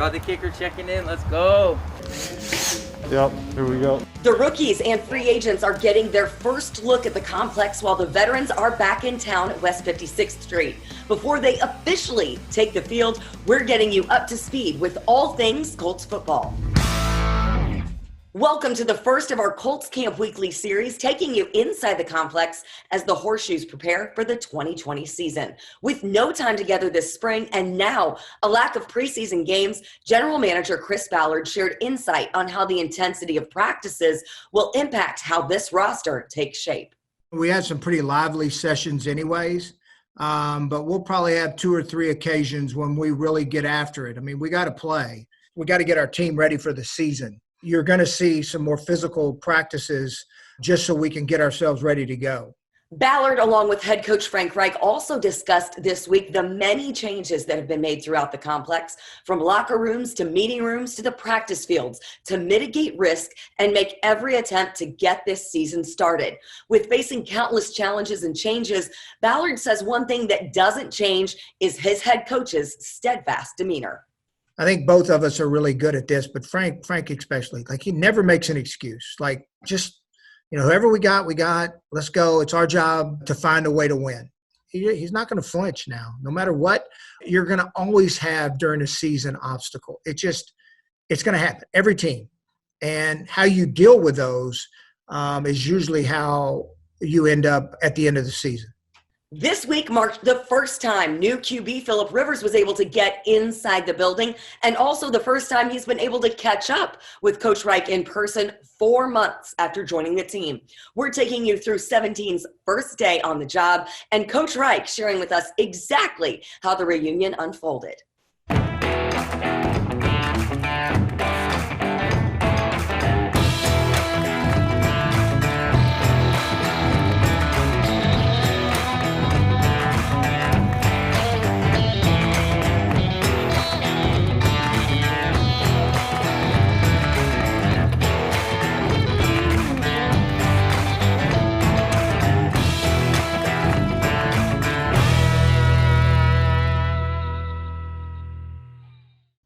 Rod the kicker checking in. Let's go. Yep, here we go. The rookies and free agents are getting their first look at the complex while the veterans are back in town at West 56th Street. Before they officially take the field, we're getting you up to speed with all things Colts football. Welcome to the first of our Colts Camp Weekly series, taking you inside the complex as the Horseshoes prepare for the 2020 season. With no time together this spring and now a lack of preseason games, General Manager Chris Ballard shared insight on how the intensity of practices will impact how this roster takes shape. We had some pretty lively sessions anyways, but we'll probably have 2 or 3 occasions when we really get after it. I mean, we got to play. We got to get our team ready for the season. You're going to see some more physical practices just so we can get ourselves ready to go. Ballard, along with head coach Frank Reich, also discussed this week the many changes that have been made throughout the complex, from locker rooms to meeting rooms to the practice fields, to mitigate risk and make every attempt to get this season started. With facing countless challenges and changes, Ballard says one thing that doesn't change is his head coach's steadfast demeanor. I think both of us are really good at this, but Frank especially, like, he never makes an excuse. Like, just, whoever we got, let's go. It's our job to find a way to win. He's not going to flinch now. No matter what, you're going to always have during a season obstacle. It's going to happen, every team. And how you deal with those is usually how you end up at the end of the season. This week marked the first time new QB Phillip Rivers was able to get inside the building, and also the first time he's been able to catch up with Coach Reich in person 4 months after joining the team. We're taking you through 17's first day on the job, and Coach Reich sharing with us exactly how the reunion unfolded.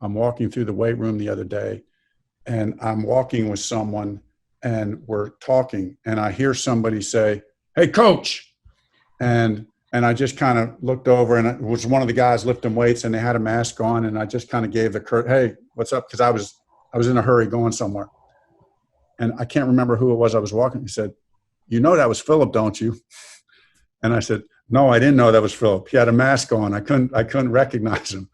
I'm walking through the weight room the other day, and I'm walking with someone, and we're talking, and I hear somebody say, "Hey, coach." And I just kind of looked over, and it was one of the guys lifting weights, and they had a mask on, and I just kind of gave the "Hey, what's up?" Because I was in a hurry going somewhere. And I can't remember who it was I was walking. He said, "You know that was Phillip, don't you?" And I said, "No, I didn't know that was Phillip. He had a mask on. I couldn't recognize him."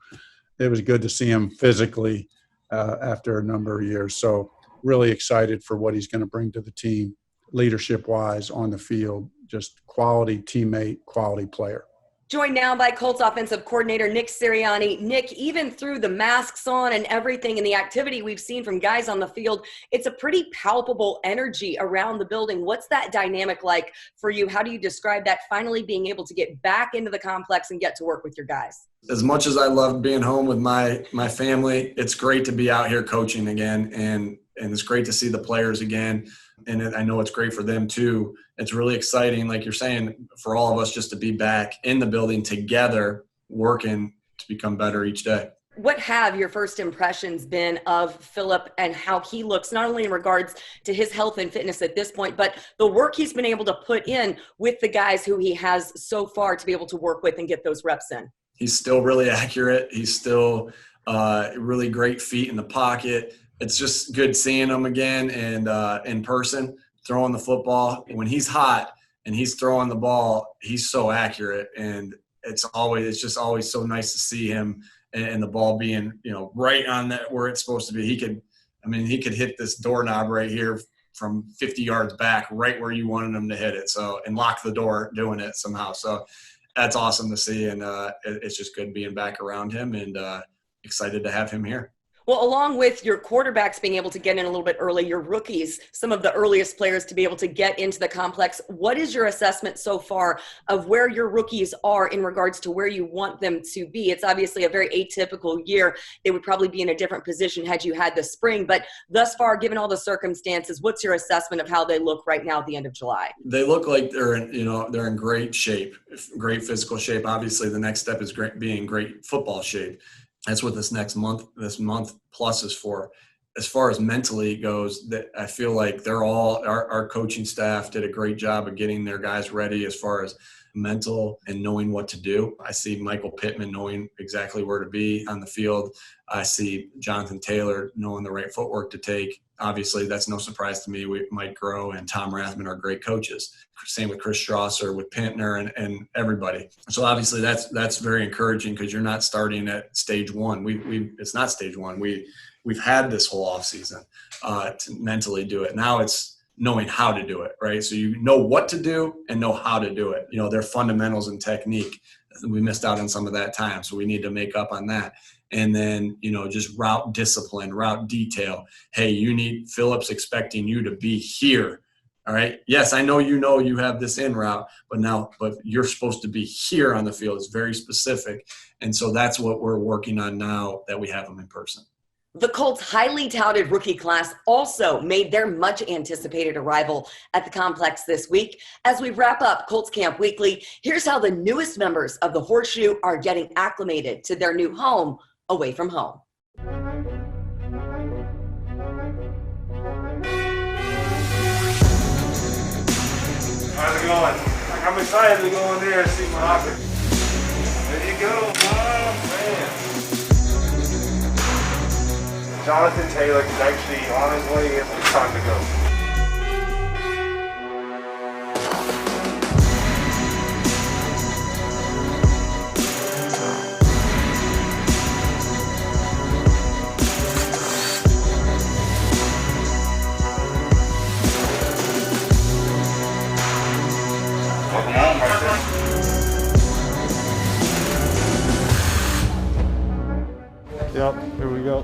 It was good to see him physically after a number of years. So really excited for what he's going to bring to the team, leadership-wise, on the field, just quality teammate, quality player. Joined now by Colts offensive coordinator Nick Sirianni. Nick, even through the masks on and everything and the activity we've seen from guys on the field, it's a pretty palpable energy around the building. What's that dynamic like for you? How do you describe that, finally being able to get back into the complex and get to work with your guys? As much as I love being home with my family, it's great to be out here coaching again, and it's great to see the players again. And I know it's great for them too. It's really exciting, like you're saying, for all of us just to be back in the building together, working to become better each day. What have your first impressions been of Phillip and how he looks, not only in regards to his health and fitness at this point, but the work he's been able to put in with the guys who he has so far to be able to work with and get those reps in? He's still really accurate. He's still really great feet in the pocket. It's just good seeing him again and in person, throwing the football. When he's hot and he's throwing the ball, he's so accurate, and it's just always so nice to see him and the ball being, right on that where it's supposed to be. He could hit this doorknob right here from 50 yards back, right where you wanted him to hit it. So, and lock the door doing it somehow. So that's awesome to see, and it's just good being back around him, and excited to have him here. Well, along with your quarterbacks being able to get in a little bit early, your rookies, some of the earliest players to be able to get into the complex, what is your assessment so far of where your rookies are in regards to where you want them to be? It's obviously a very atypical year. They would probably be in a different position had you had the spring, but thus far, given all the circumstances, what's your assessment of how they look right now at the end of July? They look like they're in great shape, great physical shape. Obviously, the next step is being great football shape. that's what this month plus is for. As far as mentally goes, that I feel like our coaching staff did a great job of getting their guys ready as far as mental and knowing what to do. I see Michael Pittman knowing exactly where to be on the field. I see Jonathan Taylor knowing the right footwork to take. Obviously, that's no surprise to me. Mike Groh and Tom Rathman are great coaches. Same with Chris Strasser, with Pintner, and everybody. So obviously, that's very encouraging because you're not starting at stage one. It's not stage one. We've had this whole offseason to mentally do it. Now it's knowing how to do it, right? So you know what to do and know how to do it. Their fundamentals and technique. We missed out on some of that time, so we need to make up on that. And then, just route discipline, route detail. Hey, Phillips expecting you to be here. All right. Yes, I know you have this in route, but you're supposed to be here on the field. It's very specific. And so that's what we're working on now that we have them in person. The Colts' highly touted rookie class also made their much-anticipated arrival at the complex this week. As we wrap up Colts Camp Weekly, here's how the newest members of the Horseshoe are getting acclimated to their new home away from home. How's it going? I'm excited to go in there and see my locker. There you go. Oh, man. Jonathan Taylor is actually on his way in. It's time to go. Welcome home, right there. Yep, here we go.